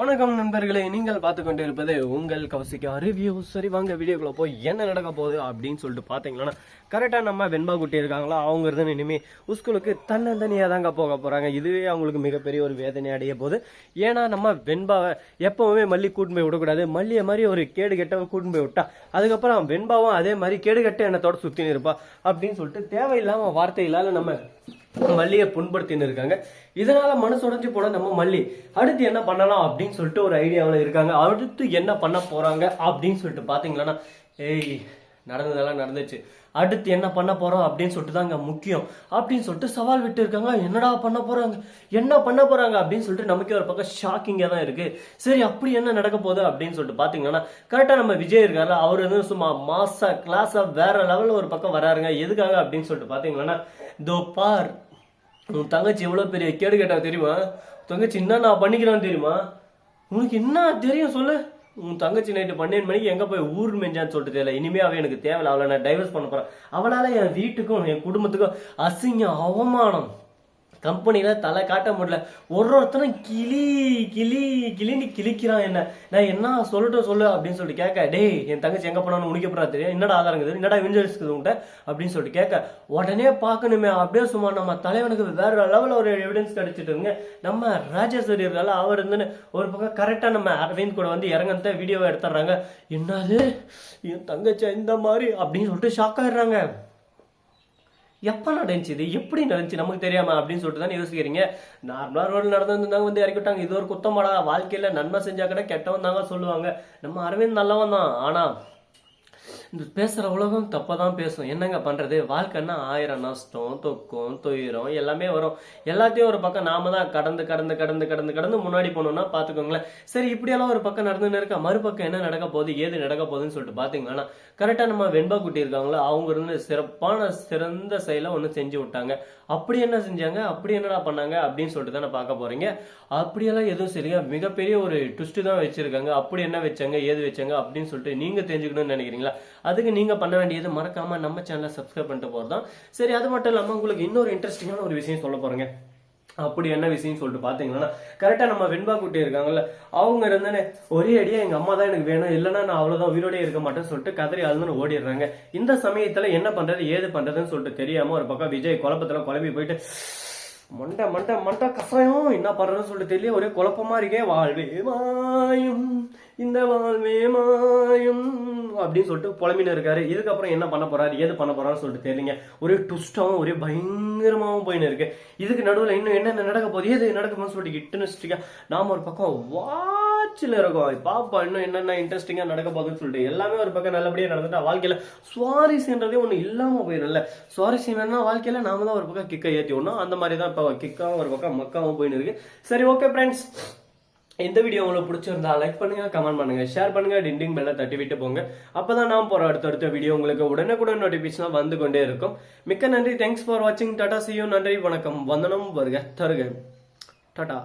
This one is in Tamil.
வணக்கம் நண்பர்களே, நீங்கள் பார்த்து கொண்டு இருப்பது உங்கள் கௌசிகா ரிவ்யூ. சரி வாங்க வீடியோக்குள்ள போய் என்ன நடக்க போகுது அப்படின்னு சொல்லிட்டு பார்த்தீங்கன்னா, கரெக்டாக நம்ம வெண்பா குட்டி இருக்காங்களா, அவங்க இருந்து இனிமேல் ஸ்கூலுக்கு தன்னந்தனியாக தாங்க போக போகிறாங்க. இதுவே அவங்களுக்கு மிகப்பெரிய ஒரு வேதனை அடைய போகுது. ஏன்னா நம்ம வெண்பாவை எப்பவுமே மல்லி கூட்டின்னு போய் விடக்கூடாது. மல்லியை மாதிரி ஒரு கேடு கெட்டவ கூட்டின்னு போய் விட்டா அதுக்கப்புறம் வெண்பாவும் அதே மாதிரி கேடு கட்ட எண்ணத்தோட சுற்றின்னு இருப்பா அப்படின்னு சொல்லிட்டு தேவையில்லாமல் வார்த்தையில்லாத நம்ம மல்லியை புண்படுத்தின்னு இருக்காங்க. இதனால மனசு உடைஞ்சு போன நம்ம மல்லி அடுத்து என்ன பண்ணலாம் அப்படின்னு சொல்லிட்டு ஒரு ஐடியாவில் இருக்காங்க. அடுத்து என்ன பண்ண போறாங்க அப்படின்னு சொல்லிட்டு பாத்தீங்கன்னா, நடந்ததெல்லாம் நடந்துச்சு, அடுத்து என்ன பண்ண போறோம் அப்படின்னு சொல்லிட்டு தாங்க முக்கியம் அப்படின்னு சொல்லிட்டு சவால் விட்டு இருக்காங்க. என்னடா பண்ண போறாங்க, என்ன பண்ண போறாங்க அப்படின்னு சொல்லிட்டு நமக்கே ஒரு பக்கம் ஷாக்கிங்கா தான் இருக்கு. சரி அப்படி என்ன நடக்க போகுது அப்படின்னு சொல்லிட்டு பாத்தீங்கன்னா, கரெக்டா நம்ம விஜய் இருக்காரு, அவர் வந்து சும்மா மாசா கிளாஸா வேற லெவல்ல ஒரு பக்கம் வராருங்க. எதுக்காக அப்படின்னு சொல்லிட்டு பாத்தீங்கன்னா, இதோ பார், உன் தங்கச்சி எவ்வளவு பெரிய கேடு கேட்டா தெரியுமா, தங்கச்சி என்ன நான் பண்ணிக்கிறான்னு தெரியுமா, உனக்கு என்ன தெரியும் சொல்லு, உன் தங்கச்சி நைட்டு 12 மணிக்கு எங்க போய் ஊர் மெஞ்சான்னு சொல்லிட்டு தெரியல, இனிமே அவ எனக்கு தேவையில்ல, அவளை நான் டைவர்ஸ் பண்ண போறேன், அவளால என் வீட்டுக்கும் என் குடும்பத்துக்கும் அசிங்கம் அவமானம், கம்பெனியில தலை காட்ட முடியல, ஒருத்தனும் கிளி கிளி கிளின்னு கிளிக்கிறான். என்ன நான் என்ன சொல்லட்டும் சொல்லு அப்படின்னு சொல்லிட்டு கேட்க, டேய் என் தங்கச்சி எங்க போனான்னு உனக்கு எப்படா தெரியும், என்னடா ஆதாரம் இருக்குது, என்னடா விஞ்சரிஸ் இருக்குது உங்கள்கிட்ட அப்படின்னு சொல்லிட்டு கேட்க, உடனே பார்க்கணுமே அப்படியே சும்மா நம்ம தலைவனுக்கு வேற லெவலில் ஒரு எவிடன்ஸ் கிடைச்சிட்டு இருங்க. நம்ம ராஜேஸ்வரி இருக்கால, அவர் இருந்துன்னு ஒரு பக்கம் கரெக்டா நம்ம அரவிந்த் கூட வந்து இறங்கத்த வீடியோவை எடுத்துடுறாங்க. என்னது என் தங்கச்சி இந்த மாதிரி அப்படின்னு சொல்லிட்டு ஷாக் ஆயிடுறாங்க. எப்போ நடந்துச்சு, இது எப்படி நடந்துச்சு நமக்கு தெரியாம அப்படின்னு சொல்லிட்டு தான் யோசிக்கிறீங்க. நார்மலா ரோடு நடந்துருந்தாங்க, வந்து இறக்கி விட்டாங்க. இது ஒரு குத்தமாடா, வாழ்க்கையில நன்மை செஞ்சா கூட கெட்டவன் தாங்க சொல்லுவாங்க. நம்ம அரவிந்த் நல்லவன் தான், ஆனா இந்த பேசுற உலகம் தப்பதான் பேசும். என்னங்க பண்றது, வாழ்க்கைன்னா 1000 நஷ்டம் தொக்கம் துயரம் எல்லாமே வரும். எல்லாத்தையும் ஒரு பக்கம் நாம தான் கடந்து கடந்து கடந்து கடந்து கடந்து முன்னாடி போனோம்னா பாத்துக்கோங்களேன். சரி இப்படியெல்லாம் ஒரு பக்கம் நடந்துன்னு இருக்கா, மறுபக்கம் என்ன நடக்க போகுது ஏது நடக்க போகுதுன்னு சொல்லிட்டு பாத்தீங்கன்னா, கரெக்டா நம்ம வெண்பா குட்டி இருக்காங்களா, அவங்க இருந்து சிறப்பான சிறந்த செயலை ஒண்ணு செஞ்சு விட்டாங்க. அப்படி என்ன செஞ்சாங்க, அப்படி என்னடா பண்ணாங்க அப்படின்னு சொல்லிட்டு தானே பார்க்க போறீங்க. அப்படியெல்லாம் எதுவும் சரியா மிகப்பெரிய ஒரு ட்விஸ்ட் தான் வச்சிருக்காங்க. அப்படி என்ன வச்சாங்க ஏது வச்சாங்க அப்படின்னு சொல்லிட்டு நீங்க தெரிஞ்சுக்கணும்னு நினைக்கிறீங்களா, அதுக்கு நீங்க பண்ண வேண்டியது மறக்காம நம்ம சேனலை சப்ஸ்கிரைப் பண்ணிட்டு போறதுதான். சரி அது மட்டும் இல்லாம உங்களுக்கு இன்னொரு இன்ட்ரெஸ்டிங்கான ஒரு விஷயம் சொல்ல போறேங்க. அப்படி என்ன விஷயம் சொல்லிட்டு பாத்தீங்கன்னா, கரெக்டா நம்ம வெண்பா குட்டி இருக்காங்கல்ல, அவங்க இருந்தானே ஒரே அடியா எங்க அம்மா தான் எனக்கு வேணும், இல்லைன்னா நான் அவ்வளவுதான் உயிரோடய இருக்க மாட்டேன்னு சொல்லிட்டு கதறி அழுதுன்னு ஓடிடுறாங்க. இந்த சமயத்துல என்ன பண்றது ஏது பண்றதுன்னு சொல்லிட்டு தெரியாம ஒரு பக்கம் விஜய் குழப்பத்துல குழம்பி போயிட்டு மண்டை மண்டை மண்டை கசாயம் என்ன பண்றதுன்னு சொல்லிட்டு தெரியல, ஒரே குழப்பமா இருக்கே, வாழ்வே மாயும் இந்த வாழ்வே மாயும் அப்படின்னு சொல்லிட்டு புலம்பின்னு இருக்காரு. இதுக்கப்புறம் என்ன பண்ண போறாரு ஏது பண்ண போறாருன்னு சொல்லிட்டு தெரியலங்க. ஒரே ட்விஸ்டாவும் ஒரே பயங்கரமாவும் போயின்னு இருக்கு. இதுக்கு நடுவில் இன்னும் என்னென்ன நடக்க போகுது ஏது நடக்க போகுதுன்னு சொல்லிட்டு இன்ட்ரெஸ்டிங்கா நாம ஒரு பக்கம் வாட்சில் இருக்கோம், பாப்பா இன்னும் என்னென்ன இன்ட்ரெஸ்டிங்கா நடக்க போகுதுன்னு சொல்லிட்டு. எல்லாமே ஒரு பக்கம் நல்லபடியா நடந்துட்டா வாழ்க்கையில சுவாரஸ்யன்றதே ஒண்ணு இல்லாம போயிடும்ல. சுவாரஸ்யம் என்ன, வாழ்க்கையில நாம தான் ஒரு பக்கம் கிக்கை ஏற்றி விடணும். அந்த மாதிரி தான் இப்போ கிக்காவும் ஒரு பக்கம் மக்காவும் போயின்னு இருக்கு. சரி ஓகே ஃப்ரெண்ட்ஸ், இந்த வீடியோ உங்களுக்கு பிடிச்சிருந்தா லைக் பண்ணுங்க, கமெண்ட் பண்ணுங்க, ஷேர் பண்ணுங்க, டிண்டிங் பெல்ல தட்டி விட்டு போங்க. அப்பதான் நான் போற அடுத்த வீடியோ உங்களுக்கு உடனுக்குடன் நோட்டிபிகேஷன் வந்து கொண்டே இருக்கும். மிக்க நன்றி, தேங்க்ஸ் ஃபார் வாட்சிங், டாடா, see you, நன்றி, வணக்கம், வந்தனம், வருக தருக, டாடா.